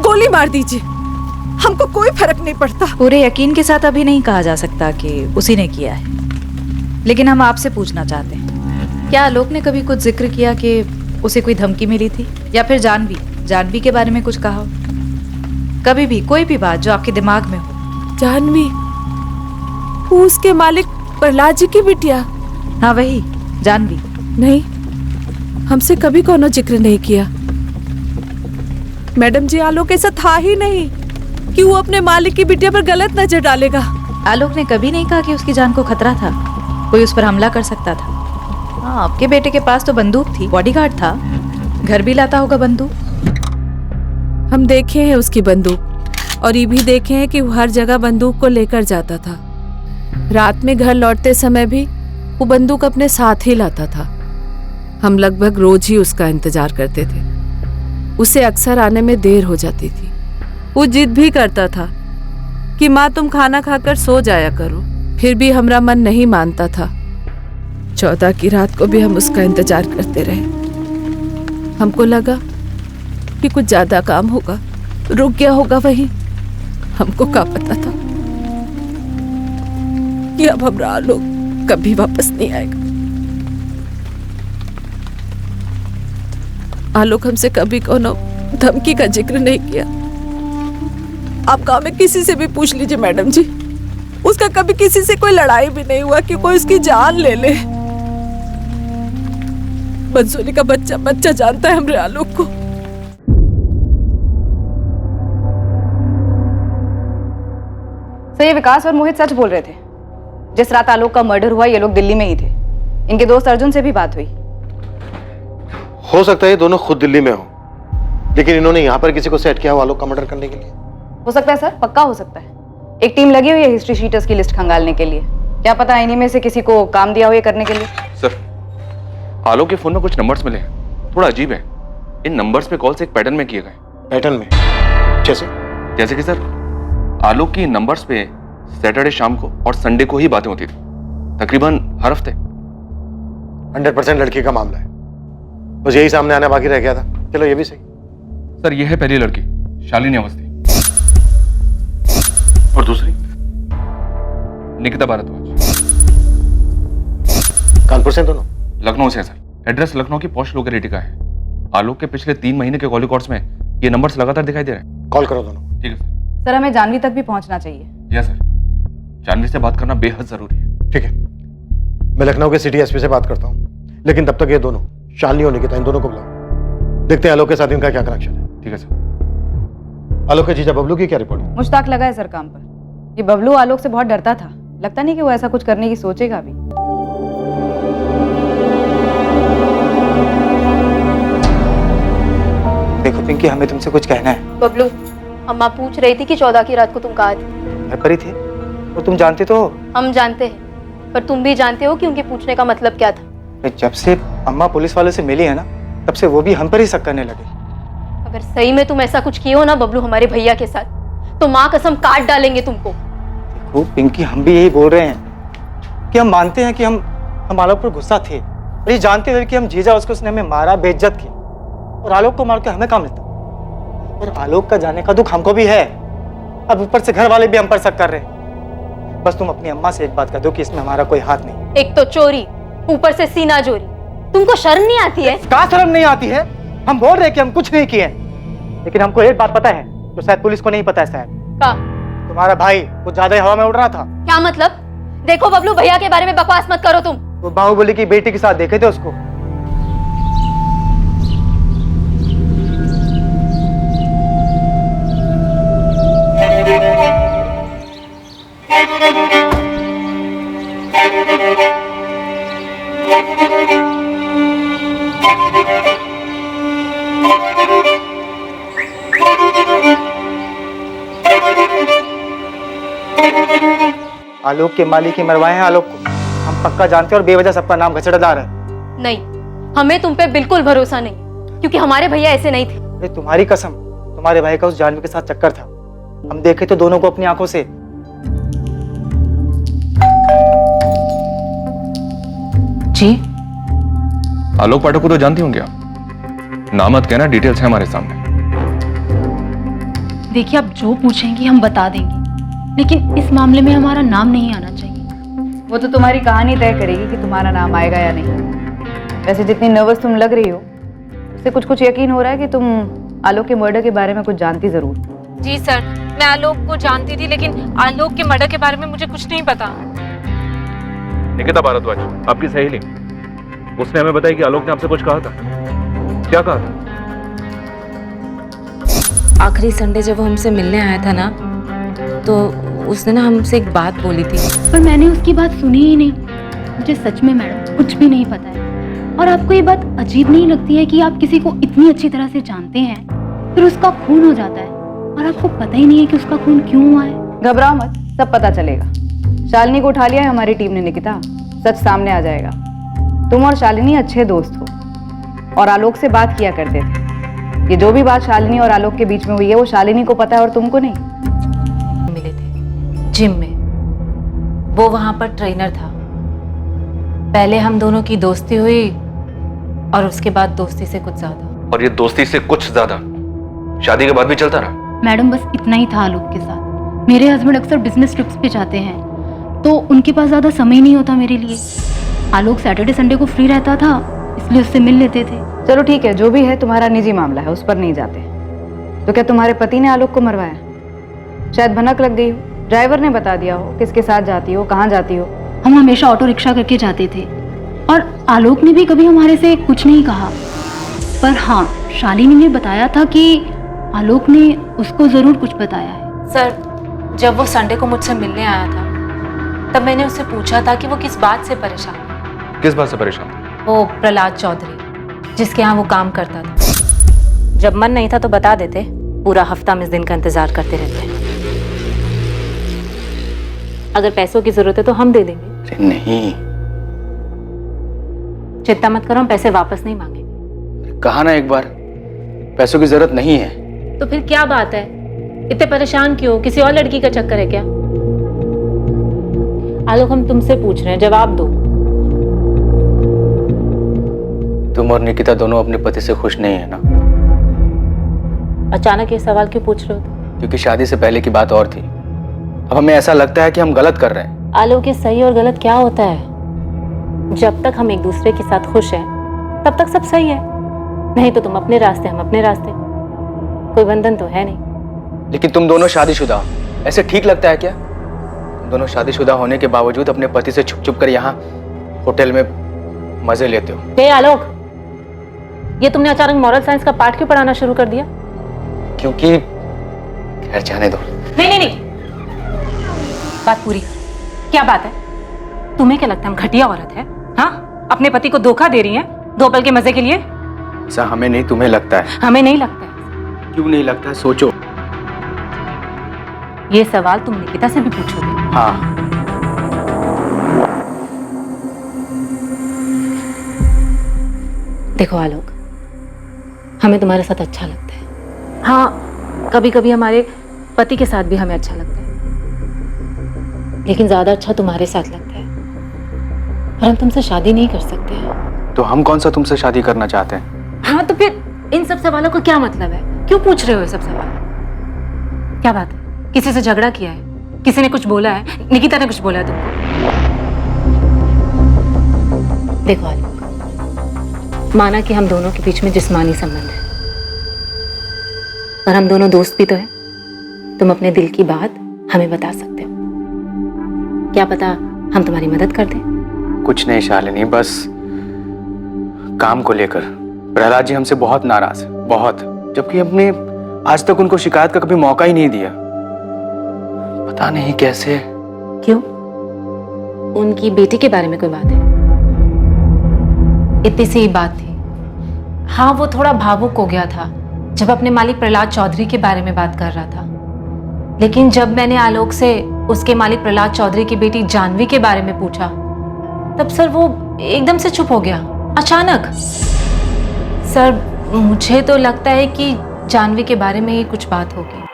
गोली मार दीजिए, हमको कोई फर्क नहीं पड़ता। पूरे यकीन के साथ अभी नहीं कहा जा सकता कि उसी ने किया है, लेकिन हम आपसे पूछना चाहते हैं, क्या आलोक ने कभी कुछ जिक्र किया कि उसे कोई धमकी मिली थी, या फिर जानवी के बारे में कुछ कहा हो? कभी भी कोई भी बात जो आपके दिमाग में हो। जानवी, वो उसके मालिक प्रहलाद जी की बिटिया? हाँ वही जानवी। नहीं, हमसे कभी कोनो जिक्र नहीं किया मैडम जी। आलोक ऐसा था ही नहीं कि वो अपने मालिक की बिटिया पर गलत नजर डालेगा। आलोक ने कभी नहीं कहा कि उसकी जान को खतरा था, कोई उस पर हमला कर सकता था। हाँ, आपके बेटे के पास तो बंदूक थी, बॉडीगार्ड था, घर भी लाता होगा बंदूक। हम देखे हैं उसकी बंदूक, और ये भी देखे हैं कि वो हर जगह बंदूक को लेकर जाता था। रात में घर लौटते समय भी वो बंदूक अपने साथ ही लाता था। हम लगभग रोज ही उसका इंतजार करते थे। उसे अक्सर आने में देर हो जाती थी। वो जिद भी करता था कि माँ तुम खाना खाकर सो जाया करो, फिर भी हमारा मन नहीं मानता था। 14 की रात को भी हम उसका इंतजार करते रहे। हमको लगा कि कुछ ज्यादा काम होगा, रुक गया होगा वहीं। हमको क्या पता था कि अब हमारा आलोक कभी वापस नहीं आएगा। आलोक हमसे कभी कोनो धमकी का जिक्र नहीं किया। आप गांव में किसी से भी पूछ लीजिए मैडम जी, उसका कभी किसी से कोई लड़ाई भी नहीं हुआ कि कोई उसकी जान ले ले। बंसोली का बच्चा जानता है हमरे आलोक को। तो ये विकास और मोहित सच बोल रहे थे। जिस रात आलोक का मर्डर हुआ ये लोग दिल्ली में ही थे। इनके दोस्त अर्जुन से भी बात हुई। हो सकता है ये दोनों खुद दिल्ली में हो, लेकिन इन्होंने यहाँ पर किसी को सेट किया हो आलोक का मर्डर करने के लिए। हो सकता है सर, पक्का हो सकता है। एक टीम लगी हुई है हिस्ट्री शीटर्स की लिस्ट खंगालने के लिए। क्या पता इन्हीं में से किसी को काम दिया हो ये करने के लिए। सर, आलोक के फोन में कुछ नंबर्स मिले, थोड़ा अजीब है। इन नंबर्स पे कॉल्स एक पैटर्न में किए गए। पैटर्न में? जैसे कि सर, आलोक की नंबर्स पे सैटरडे शाम को और संडे को ही बातें होती थी, तकरीबन हर हफ्ते। 100% लड़की का मामला है, बस यही सामने आना बाकी रह गया था। चलो ये भी सही। सर, ये है पहली लड़की, शालिनी अवस्थी, और दूसरी निकिता भारद्वाज। कानपुर से दोनों? लखनऊ से सर। एड्रेस लखनऊ की पॉश लोकेलिटी का है। आलोक के पिछले 3 महीने के कॉल रिकॉर्ड्स में ये नंबर्स लगातार दिखाई दे रहे हैं। कॉल करो दोनों। ठीक है सर, हमें जानवी तक भी पहुंचना चाहिए। जी सर, जानवी से बात करना बेहद जरूरी है। ठीक है, मैं लखनऊ के सिटी एसपी से बात करता हूँ, लेकिन तब तक ये दोनों, शालिनी और निकिता, इन दोनों को बुलाओ। देखते हैं आलोक के साथ इनका क्या कनेक्शन है। ठीक है सर। आलोक के जीजा बबलू की क्या रिपोर्ट? मुश्ताक लगा है सर काम पर। ये बबलू आलोक से बहुत डरता था, लगता नहीं कि वो ऐसा कुछ करने की सोचेगा भी। देखो पिंकी, हमें तुमसे कुछ कहना है। बबलू, अम्मा पूछ रही थी कि 14 की रात को तुम कहाँ थे। घर पर ही थे, और तुम जानते तो हो। हम जानते हैं, पर तुम भी जानते हो कि उनके पूछने का मतलब क्या था। जब से अम्मा पुलिस वालों से मिली है ना, तब से वो भी हम पर ही शक करने लगे। अगर सही में तुम ऐसा कुछ किए हो ना बबलू हमारे भैया के साथ, तो माँ कसम काट डालेंगे तुमको। देखो पिंकी, हम भी यही बोल रहे हैं कि हम मानते हैं कि हम आलोक पर गुस्सा थे, और ये जानते हुए कि हम जीजा उसने हमें मारा, बेइज्जत की, और आलोक को मार के हमें काम मिलता। और आलोक का जाने का दुख हमको भी है। अब ऊपर से घर वाले भी हम पर शक कर रहे हैं। बस तुम अपनी अम्मा से एक बात कह दो कि इसमें हमारा कोई हाथ नहीं। एक तो चोरी, ऊपर से सीना चोरी। तुमको शर्म नहीं आती है? क्या शर्म नहीं आती है? हम बोल रहे हैं कि हम कुछ नहीं किए, लेकिन हमको एक बात पता है जो शायद पुलिस को नहीं पता है। शायद क्या? तुम्हारा भाई कुछ ज्यादा ही हवा में उड़ रहा था। क्या मतलब? देखो बबलू, भैया के बारे में बकवास मत करो तुम। वो बाहुबली की बेटी के साथ देखे थे उसको। आलोक के मालिक ही मरवाए हैं आलोक को, हम पक्का जानते हैं, और बेवजह सबका नाम घचड़दार है। नहीं, हमें तुम पे बिल्कुल भरोसा नहीं, क्योंकि हमारे भैया ऐसे नहीं थे। ये तुम्हारी कसम, तुम्हारे भाई का उस जानवी के साथ चक्कर था। हम देखे तो दोनों को अपनी आंखों से। जी? आलोक पाठक को तो जानती होंगे आप, नाम मत कहना, डिटेल्स है हमारे सामने। देखिए, आप जो पूछेंगी हम बता देंगे, लेकिन इस मामले में हमारा नाम नहीं आना चाहिए। वो तो तुम्हारी कहानी तय करेगी कि तुम्हारा नाम आएगा या नहीं। वैसे जितनी नर्वस तुम लग रही हो, उससे कुछ यकीन हो रहा है कि तुम आलोक के मर्डर के बारे में कुछ जानती जरूर। जी सर, मैं आलोक को जानती थी, लेकिन आलोक के मर्डर के बारे में मुझे कुछ नहीं पता। निकिता भारद्वाज, आपकी सहेली, उसने हमें बताया कि आलोक ने आपसे कुछ कहा था। क्या कहा था? आखिरी संडे जब वो हमसे मिलने आया था ना, तो उसने ना हमसे एक बात बोली थी। पर मैंने उसकी बात सुनी ही नहीं। मुझे सच में मैडम कुछ भी नहीं पता है। और आपको ये बात अजीब नहीं लगती है कि आप किसी को इतनी अच्छी तरह से जानते हैं, फिर उसका खून हो जाता है और आपको पता ही नहीं है कि उसका खून क्यों हुआ है? घबराओ मत, सब पता चलेगा। शालिनी को उठा लिया है हमारी टीम ने निकिता, सच सामने आ जाएगा। तुम और शालिनी अच्छे दोस्त हो और आलोक से बात किया करते थे। ये जो भी बात शालिनी और आलोक के बीच में हुई है, वो शालिनी को पता है और तुमको नहीं। मिले थे जिम में, वो वहां पर ट्रेनर था। पहले हम दोनों की दोस्ती हुई और उसके बाद दोस्ती से कुछ ज्यादा। और ये दोस्ती से कुछ ज्यादा शादी के बाद भी चलता रहा? मैडम बस इतना ही था आलोक के साथ। मेरे हस्बैंड अक्सर बिजनेस ट्रिप्स पे जाते हैं, तो उनके पास ज्यादा समय नहीं होता मेरे लिए। आलोक सैटरडे संडे को फ्री रहता था, इसलिए उससे मिल लेते थे। चलो ठीक है, जो भी है तुम्हारा निजी मामला है, उस पर नहीं जाते। तो क्या तुम्हारे पति ने आलोक को मरवाया? शायद भनक लग गई हो, ड्राइवर ने बता दिया हो किसके साथ जाती हो, कहाँ जाती हो। हम हमेशा ऑटो रिक्शा करके जाते थे और आलोक ने भी कभी हमारे से कुछ नहीं कहा। पर हाँ, शालिनी ने बताया था कि आलोक ने उसको जरूर कुछ बताया है। सर, जब वो संडे को मुझसे मिलने आया था, तब मैंने उससे पूछा था कि वो किस बात से परेशान है। किस बात से परेशान? वो प्रहलाद चौधरी, जिसके यहाँ वो काम करता था। जब मन नहीं था तो बता देते, पूरा हफ्ता हम इस दिन का इंतजार करते रहते हैं। अगर पैसों की जरूरत है तो हम दे देंगे। अरे नहीं, चिंता मत करो, हम पैसे वापस नहीं मांगेंगे। कहा ना एक बार, पैसों की जरूरत नहीं है। तो फिर क्या बात है, इतने परेशान क्यों? किसी और लड़की का चक्कर है क्या? आलोक, हम तुमसे पूछ रहे हैं, जवाब दो। तुम और निकिता दोनों अपने पति से खुश नहीं है ना? अचानक ये सवाल क्यों पूछ रहे हो? क्योंकि शादी से पहले की बात और थी, अब हमें ऐसा लगता है कि हम गलत कर रहे हैं। आलोक, ये सही और गलत क्या होता है? जब तक हम एक दूसरे के साथ खुश हैं, तब तक सब सही है। नहीं तो तुम अपने रास्ते, हम अपने रास्ते, कोई बंधन तो है नहीं। लेकिन तुम दोनों शादीशुदा हो, ऐसे ठीक लगता है क्या? तुम दोनों शादीशुदा होने के बावजूद अपने पति से छुप छुप कर यहाँ होटल में मजे लेते हो। हे आलोक, ये तुमने अचानक मॉरल साइंस का पाठ क्यों पढ़ाना शुरू कर दिया? क्योंकि खैर जाने दो। नहीं नहीं नहीं, बात पूरी। क्या बात है? तुम्हें क्या लगता है हम घटिया औरत है? हाँ, अपने पति को धोखा दे रही हैं 2 पल के मजे के लिए? ऐसा हमें नहीं, तुम्हें लगता है। हमें नहीं लगता है। क्यों नहीं लगता है? सोचो। ये सवाल तुम निकिता से भी पूछोगे? हाँ। देखो आलोक, हमें तुम्हारे साथ अच्छा लगता है। हाँ, कभी कभी हमारे पति के साथ भी हमें अच्छा लगता है, लेकिन ज्यादा अच्छा तुम्हारे साथ लगता है। और हम तुमसे शादी नहीं कर सकते हैं। तो हम कौन सा तुमसे शादी करना चाहते हैं? हाँ, तो फिर इन सब सवालों का क्या मतलब है? क्यों पूछ रहे हो ये सब सवाल? क्या बात है? किसी से झगड़ा किया है? किसी ने कुछ बोला है? निकिता ने कुछ बोला है तुमको? देखो आलोक, माना कि हम दोनों के बीच में जिस्मानी संबंध है, पर हम दोनों दोस्त भी तो हैं। तुम अपने दिल की बात हमें बता सकते हो। क्या पता हम तुम्हारी मदद कर दें। कुछ नहीं शालिनी, बस काम को लेकर प्रहलाद जी हमसे बहुत नाराज है, बहुत। जबकि हमने आज तक उनको शिकायत का कभी मौका ही नहीं दिया। पता नहीं कैसे। क्यों? उनकी बेटी के बारे में कोई बात है? इतनी सी ही बात थी। हाँ, वो थोड़ा भावुक हो गया था जब अपने मालिक प्रहलाद चौधरी के बारे में बात कर रहा था, लेकिन जब मैंने आलोक से उसके मालिक प्रहलाद चौधरी की बेटी जानवी के बारे में पूछा, तब सर वो एकदम से चुप हो गया, अचानक। सर, मुझे तो लगता है कि जानवी के बारे में ही कुछ बात होगी।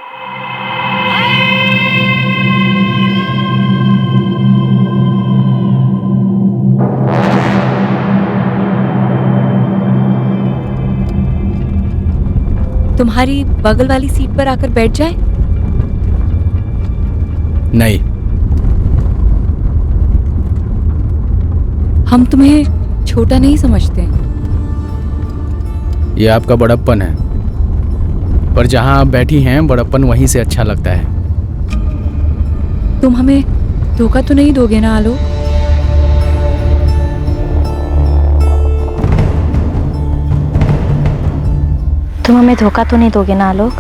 तुम्हारी बगल वाली सीट पर आकर बैठ जाए? नहीं। हम तुम्हें छोटा नहीं समझते। ये आपका बड़प्पन है, पर जहां आप बैठी हैं बड़प्पन वहीं से अच्छा लगता है। तुम हमें धोखा तो नहीं दोगे ना आलोक? तुम हमें धोखा तो नहीं दोगे ना आलोक?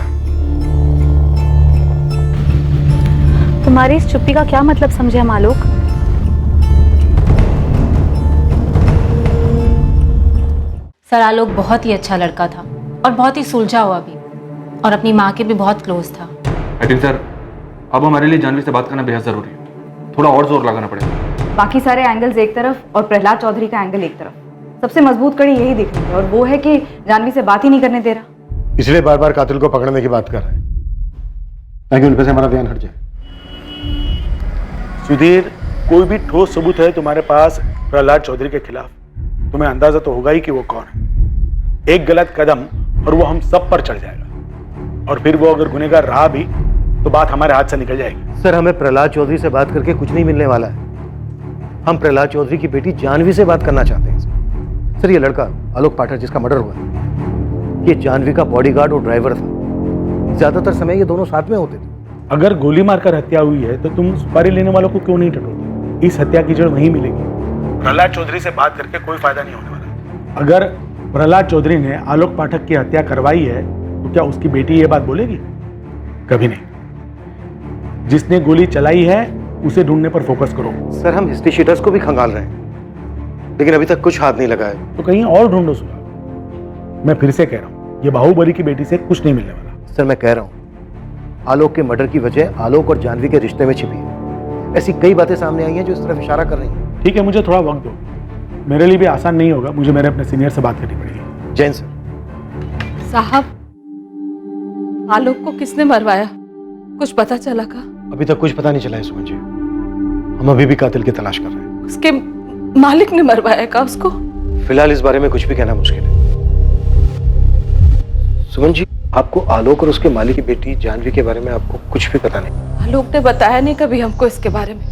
तुम्हारी इस चुप्पी का क्या मतलब समझे हम आलोक? सर, आलोक बहुत ही अच्छा लड़का था और बहुत ही सुलझा हुआ भी, और अपनी माँ के भी बहुत क्लोज था। लेकिन सर, अब हमारे लिए जानवी से बात करना बेहद जरूरी है। थोड़ा और जोर लगाना पड़ेगा। बाकी सारे एंगल्स एक तरफ और प्रहलाद चौधरी का एंगल एक तरफ। सबसे मजबूत कड़ी यही दिख रही है, और वो है कि जानवी से बात ही नहीं करने दे रहा, इसलिए बार बार कातिल को पकड़ने की बात कर रहे हैं, ताकि उन पे से हमारा ध्यान हट जाए। सुधीर, कोई भी ठोस सबूत है तुम्हारे पास प्रहलाद चौधरी के खिलाफ? तुम्हें अंदाजा तो होगा ही कि वो कौन है। एक गलत कदम और वो हम सब पर चढ़ जाएगा, और फिर वो अगर गुनहगार रहा भी तो बात हमारे हाथ से निकल जाएगी। सर, हमें प्रहलाद चौधरी से बात करके कुछ नहीं मिलने वाला है। हम प्रहलाद चौधरी की बेटी जानवी से बात करना चाहते हैं। सर, ये लड़का आलोक पाठक जिसका मर्डर हुआ, ये जानवी का बॉडीगार्ड और ड्राइवर था। ज्यादातर समय ये दोनों साथ में होते थे। अगर गोली मारकर हत्या हुई है तो तुम सुपारी लेने वालों को क्यों नहीं टटोलते? इस हत्या की जड़ वहीं मिलेगी। प्रहलाद चौधरी से बात करके कोई फायदा नहीं होने वाला। अगर प्रहलाद चौधरी ने आलोक पाठक की हत्या करवाई है तो क्या उसकी बेटी ये बात बोलेगी? कभी नहीं। जिसने गोली चलाई है उसे ढूंढने पर फोकस करो। सर, हम हिस्ट्री शीटर्स को भी खंगाल रहे हैं, लेकिन अभी तक कुछ हाथ नहीं लगा है। तो कहीं और ढूंढो सुना। मैं फिर से कह रहा हूं, ये बाहुबली की बेटी से कुछ नहीं मिलने वाला। सर, मैं कह रहा हूं, आलोक के मर्डर की वजह आलोक और जानवी के रिश्ते में छिपी है। ऐसी कई बातें सामने आई हैं जो इस तरफ इशारा कर रही हैं। ठीक है, मुझे थोड़ा वक्त दो, मेरे लिए भी आसान नहीं होगा, मुझे मेरे अपने सीनियर से बात करनी पड़ेगी। जैन सर। साहब, आलोक को किसने मरवाया, कुछ पता चला का? अभी तक कुछ पता नहीं चला है सुमन जी, हम अभी भी कातिल की तलाश कर रहे हैं। उसके मालिक ने मरवाया का उसको? फिलहाल इस बारे में कुछ भी कहना मुश्किल है। सुमन जी, आपको आलोक और उसके मालिक की बेटी जानवी के बारे में आपको कुछ भी पता नहीं? आलोक ने बताया नहीं कभी हमको इसके बारे में,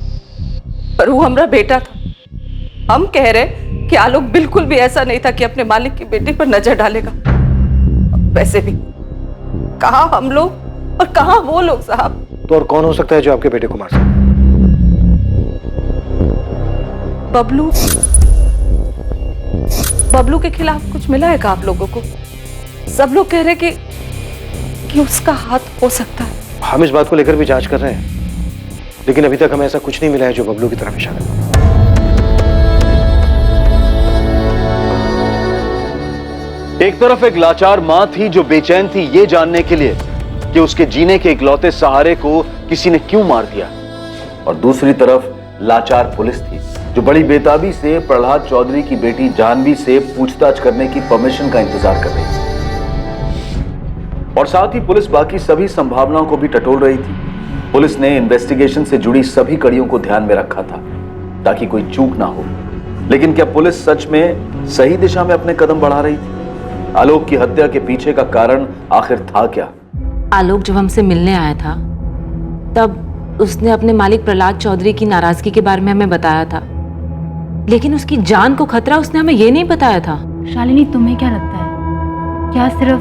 पर वो हमारा बेटा था। हम कह रहे कि आलोक बिल्कुल भी ऐसा नहीं था कि अपने मालिक की बेटी पर नजर डालेगा। वैसे भी कहाँ हम लोग और कहाँ वो लोग साहब। तो और कौन हो सकता है जो आपके बेटे को मार सकता है? बबलू। बबलू के खिलाफ कुछ मिला है क्या आप लोगों को? सब लोग कह रहे कि उसका हाथ हो सकता है। हम इस बात को लेकर भी जांच कर रहे हैं, लेकिन अभी तक हमें ऐसा कुछ नहीं मिला है जो बबलू की तरफ इशारा करे। एक तरफ एक लाचार मां थी जो बेचैन थी ये जानने के लिए कि उसके जीने के इकलौते सहारे को किसी ने क्यों मार दिया, और दूसरी तरफ लाचार पुलिस थी जो बड़ी बेताबी से प्रहलाद चौधरी की बेटी जानवी से पूछताछ करने की परमिशन का इंतजार कर रही थी। और साथ ही पुलिस बाकी सभी संभावनाओं को भी टटोल रही थी। पुलिस ने इन्वेस्टिगेशन से जुड़ी सभी कड़ियों को ध्यान में रखा था ताकि कोई चूक ना हो। लेकिन क्या पुलिस सच में सही दिशा में अपने कदम बढ़ा रही थी? आलोक की हत्या के पीछे का कारण आखिर था क्या? आलोक जब हमसे मिलने आया था तब उसने अपने मालिक प्रहलाद चौधरी की नाराजगी के बारे में हमें बताया था, लेकिन उसकी जान को खतरा उसने हमें ये नहीं बताया था। शालिनी, तुम्हें क्या लगता है, क्या सिर्फ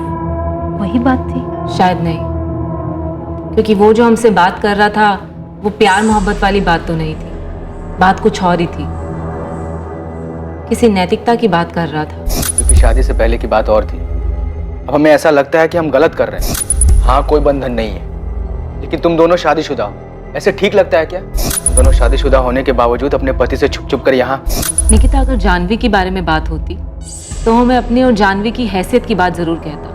वही बात थी? शायद नहीं, क्योंकि वो जो हमसे बात कर रहा था वो प्यार मोहब्बत वाली बात तो नहीं थी, बात कुछ और ही थी। किसी नैतिकता की बात कर रहा था। क्योंकि शादी से पहले की बात और थी। अब हमें ऐसा लगता है कि हम गलत कर रहे हैं। हाँ, कोई बंधन नहीं है, लेकिन तुम दोनों शादीशुदा हो, ऐसे ठीक लगता है क्या? तुम दोनों शादीशुदा होने के बावजूद अपने पति से छुप छुप कर यहाँ। निकिता, अगर जानवी की बारे में बात होती तो मैं अपनी और जानवी की हैसियत की बात जरूर कहता,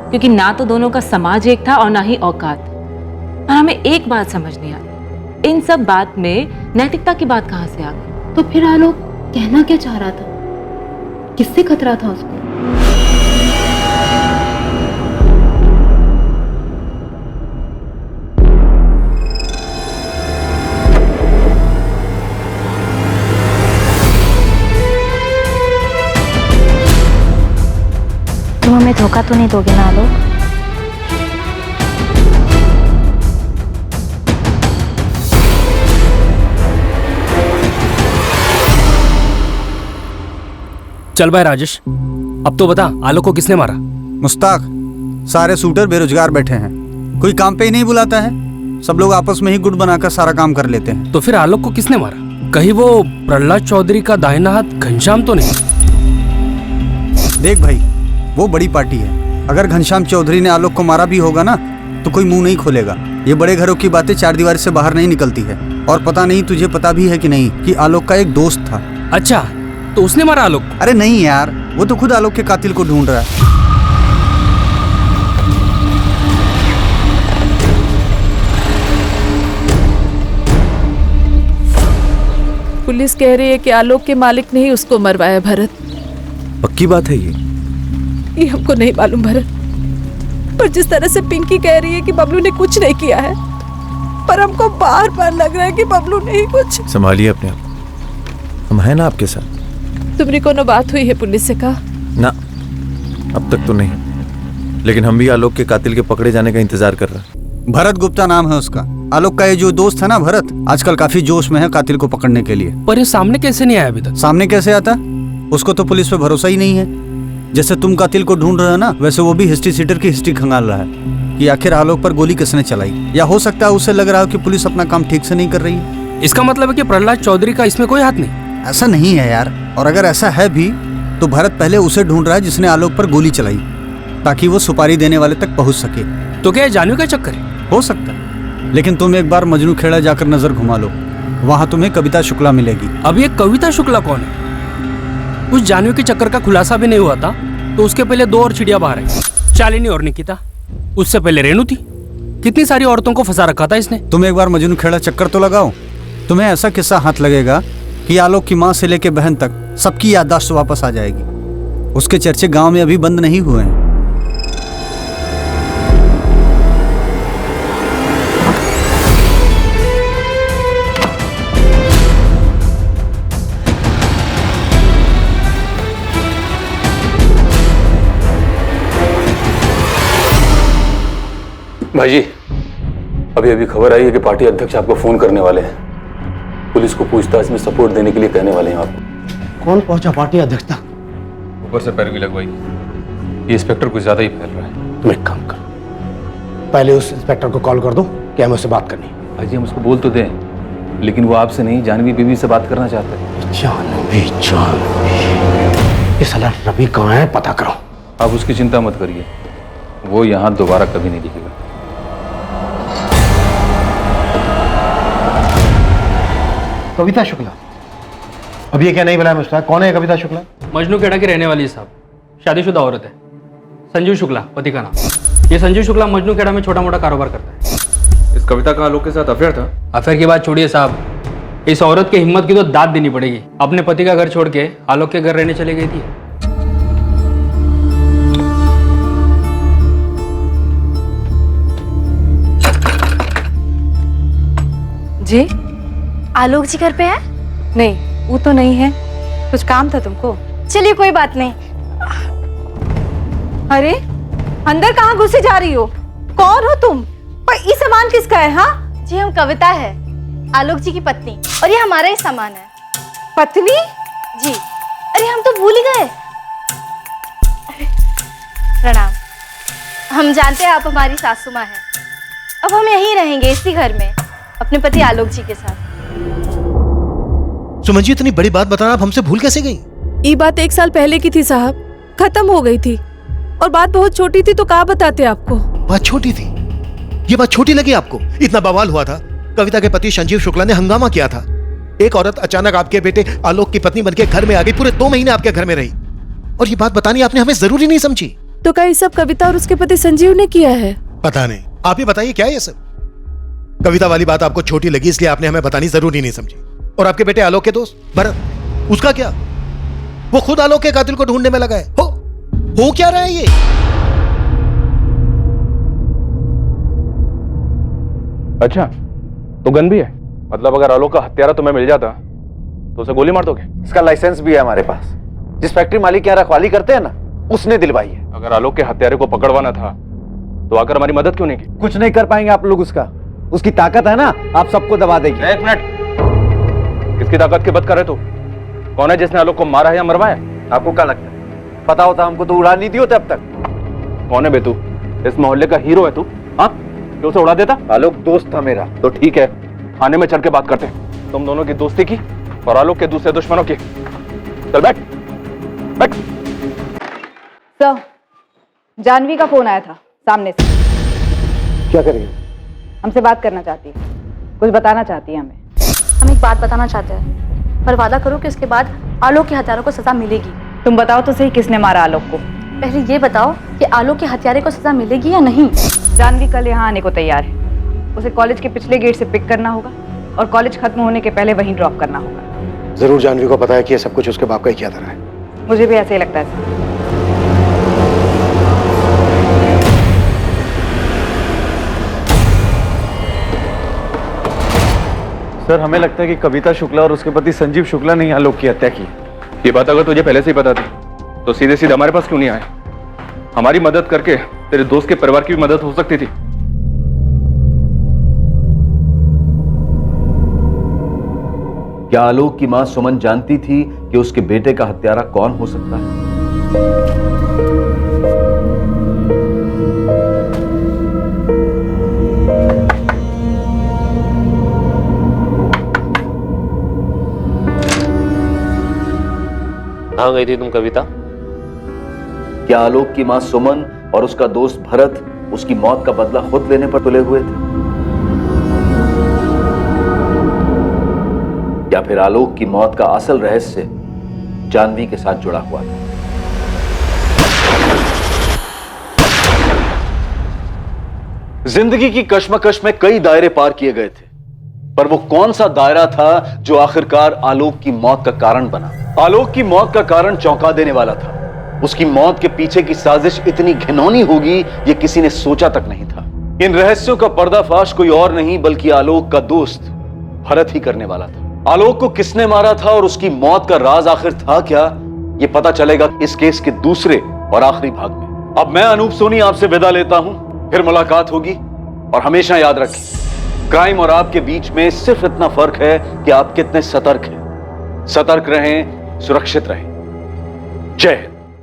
क्योंकि ना तो दोनों का समाज एक था और ना ही औकात। और हमें एक बात समझ नहीं आई, इन सब बात में नैतिकता की बात कहाँ से आ गई? तो फिर आलोक कहना क्या चाह रहा था, किससे खतरा था उसको? तुम हमें धोखा तो नहीं दोगे ना आलोक? चल भाई राजेश, अब तो बता आलोक को किसने मारा? मुस्ताक, सारे शूटर बेरोजगार बैठे हैं, कोई काम पे ही नहीं बुलाता है, सब लोग आपस में ही गुट बनाकर सारा काम कर लेते हैं। तो फिर आलोक को किसने मारा? कहीं वो प्रहलाद चौधरी का दाहिना हाथ घनश्याम तो नहीं? देख भाई, वो बड़ी पार्टी है, अगर घनश्याम चौधरी ने आलोक को मारा भी होगा ना तो कोई मुंह नहीं खोलेगा। ये बड़े घरों की बातें चार दीवार से बाहर नहीं निकलती है। और पता नहीं तुझे पता भी है कि नहीं कि आलोक का एक दोस्त था। अच्छा, तो उसने मारा आलोक? अरे नहीं यार, वो तो खुद आलोक के कातिल को ढूंढ रहा है। पुलिस कह रही है कि आलोक के मालिक ने ही उसको मरवाया। भरत, पक्की बात है ये हमको नहीं मालूम भरत, पर जिस तरह से पिंकी कह रही है कि बबलू ने कुछ नहीं किया है, पर हमको बार बार लग रहा है कि बबलू ने ही कुछ। संभालिए अपने आप, हम हैं ना आपके साथ। तुमने कोनो बात हुई है पुलिस से कहा? ना, अब तक तो नहीं, लेकिन हम भी आलोक के कातिल के पकड़े जाने का इंतजार कर रहे हैं। भरत गुप्ता नाम है उसका। आलोक का ये जो दोस्त है ना भरत, आजकल काफी जोश में है कातिल को पकड़ने के लिए। पर ये सामने कैसे नहीं आया अभी तक? सामने कैसे आता? उसको तो पुलिस पे भरोसा ही नहीं है। जैसे तुम कातिल को ढूंढ रहे हो ना, वैसे वो भी हिस्ट्री सीटर की हिस्ट्री खंगाल रहा है कि आखिर आलोक पर गोली किसने चलाई। या हो सकता है उसे लग रहा हो कि पुलिस अपना काम ठीक से नहीं कर रही है। इसका मतलब है कि प्रहलाद चौधरी का इसमें कोई हाथ नहीं? ऐसा नहीं है यार, और अगर ऐसा है भी तो भरत पहले उसे ढूंढ रहा है जिसने आलोक पर गोली चलाई, ताकि वो सुपारी देने वाले तक पहुंच सके। तो क्या जानवी का चक्कर है? हो सकता है, लेकिन तुम एक बार मजनू खेड़ा जाकर नजर घुमा लो, वहां तुम्हें कविता शुक्ला मिलेगी। अब ये कविता शुक्ला कौन है? उस जानवी के चक्कर का खुलासा भी नहीं हुआ था तो उसके पहले दो और चिड़िया बाहर आई, शालिनी और निकिता। उससे पहले रेणु थी। कितनी सारी औरतों को फंसा रखा था इसने। तुम एक बार मजनू खेड़ा चक्कर तो लगाओ, तुम्हें ऐसा किस्सा हाथ लगेगा कि आलोक की माँ से लेकर बहन तक सबकी याददाश्त वापस आ जाएगी। उसके चर्चे गांव में अभी बंद नहीं हुए हैं। भाई जी, अभी अभी खबर आई है कि पार्टी अध्यक्ष आपको फोन करने वाले हैं। पुलिस को पूछताछ में सपोर्ट देने के लिए कहने वाले हैं आपको। कौन पहुंचा पार्टी अध्यक्ष तक? ऊपर से पैरवी लगवाई। ये इंस्पेक्टर कुछ ज्यादा ही फैल रहा है। तुम एक काम कर, पहले उस इंस्पेक्टर को कॉल कर दो कि हमें उससे बात करनी है। भाई जी, हम उसको बोल तो दें, लेकिन वो आपसे नहीं, जानवी बीबी से बात करना चाहता है। जानवी, ये साला रवि कहाँ है, पता करो। आप उसकी चिंता मत करिए, वो यहाँ दोबारा कभी नहीं दिखेगा। कविता शुक्ला, अब ये क्या नहीं बनाया मुझे? कौन है कविता शुक्ला? मजनू खेड़ा की रहने वाली है साहब, शादीशुदा औरत है। संजीव शुक्ला पति का नाम। ये संजीव शुक्ला मजनू खेड़ा में छोटा मोटा कारोबार करता है। इस कविता का आलोक के साथ अफेयर था? अफेयर की बात छोड़िए साहब, इस औरत की हिम्मत की तो दाद देनी पड़ेगी। अपने पति का घर छोड़ के आलोक के घर रहने चली गई थी। जी, आलोक जी घर पे है? नहीं, वो तो नहीं है। कुछ काम था तुमको? चलिए कोई बात नहीं। अरे अंदर कहाँ घुसे जा रही हो? कौन हो तुम? पर ये सामान किसका है? हाँ जी, हम कविता है, आलोक जी की पत्नी, और ये हमारा ही सामान है। पत्नी? जी। अरे हम तो भूल ही गए। प्रणाम। हम जानते हैं आप हमारी सासू माँ हैं। अब हम यहीं रहेंगे, इसी घर में, अपने पति आलोक जी के साथ। सुमन जी, इतनी बड़ी बात बताना आप हमसे भूल कैसे गई? ये बात 1 साल पहले की थी साहब, खत्म हो गई थी। और बात बहुत छोटी थी तो कहाँ बताते आपको। बात छोटी थी? ये बात छोटी लगी आपको? इतना बवाल हुआ था, कविता के पति संजीव शुक्ला ने हंगामा किया था। एक औरत अचानक आपके बेटे आलोक की पत्नी बनके घर में आ गई, पूरे 2 महीने आपके घर में रही, और ये बात बतानी आपने हमें जरूरी नहीं समझी? तो क्या ये सब कविता और उसके पति संजीव ने किया है? पता नहीं, आप ही बताइए क्या है ये सब? कविता वाली बात आपको छोटी लगी इसलिए आपने हमें बतानी जरूरी नहीं समझी। और आपके बेटे आलोक के दोस्त भरत, उसका क्या? वो खुद आलोक के कातिल को ढूंढने में लगा है। हो क्या रहा है ये? अच्छा, तो गन भी है? मतलब अगर आलोक का हत्यारा तुम्हें मिल जाता तो उसे गोली मार दोगे? इसका लाइसेंस भी है हमारे पास। जिस फैक्ट्री मालिक के यहाँ रखवाली करते हैं ना, उसने दिलवाई है। अगर आलोक के हत्यारे को पकड़वाना था तो आकर हमारी मदद क्यों नहीं की? कुछ नहीं कर पाएंगे आप लोग उसका। उसकी ताकत है ना, आप सबको दबा देगी। एक मिनट, किसकी ताकत की बात कर रहे तू? कौन है जिसने आलोक को मारा है या मरवाया? आपको क्या लगता है पता होता हमको तो उड़ा नहीं दी होते अब तक। कौन है बे तू? इस मोहल्ले का हीरो है तू? हाँ, क्यों उसे उड़ा देता? आलोक दोस्त था मेरा। तो ठीक है, थाने में चढ़ के बात करते हैं। तुम दोनों की दोस्ती की और आलोक के दूसरे दुश्मनों की। चल बैठ बैठ। सर, जानवी का फोन आया था सामने से। क्या करेंगे? हमसे बात करना चाहती है, कुछ बताना चाहती है हमें। हम एक बात बताना चाहते हैं, पर वादा करो कि इसके बाद आलोक के हत्यारों को सजा मिलेगी। तुम बताओ तो सही, किसने मारा आलोक को? पहले ये बताओ कि आलोक के हत्यारे को सजा मिलेगी या नहीं। जानवी कल यहाँ आने को तैयार है। उसे कॉलेज के पिछले गेट से पिक करना होगा और कॉलेज खत्म होने के पहले वहीं ड्रॉप करना होगा। जरूर जानवी को पता है कि ये सब कुछ उसके बाप का ही किया था। मुझे भी ऐसे ही लगता है। सर, हमें लगता है कि कविता शुक्ला और उसके पति संजीव शुक्ला ने आलोक की हत्या की। ये बात अगर तुझे पहले से ही पता थी तो सीधे सीधे हमारे पास क्यों नहीं आए? हमारी मदद करके तेरे दोस्त के परिवार की भी मदद हो सकती थी। क्या आलोक की मां सुमन जानती थी कि उसके बेटे का हत्यारा कौन हो सकता है? कहाँ गई थी तुम कविता? क्या आलोक की मां सुमन और उसका दोस्त भरत उसकी मौत का बदला खुद लेने पर तुले हुए थे? या फिर आलोक की मौत का असल रहस्य जानवी के साथ जुड़ा हुआ था? जिंदगी की कश्मकश में कई दायरे पार किए गए थे, पर वो कौन सा दायरा था जो आखिरकार आलोक की मौत का कारण बना? आलोक की मौत का कारण चौंका देने वाला था। उसकी मौत के पीछे की साजिश इतनी घिनौनी होगी ये किसी ने सोचा तक नहीं था। इन रहस्यों का पर्दाफाश कोई और नहीं बल्कि आलोक का दोस्त भरत ही करने वाला था। आलोक को किसने मारा था और उसकी मौत का राज आखिर था क्या, ये पता चलेगा इस केस के दूसरे और आखिरी भाग में। अब मैं अनूप सोनी आपसे विदा लेता हूं, फिर मुलाकात होगी। और हमेशा याद रखें, क्राइम और आपके बीच में सिर्फ इतना फर्क है कि आप कितने सतर्क हैं। सतर्क रहें, सुरक्षित रहें। जय हिंद।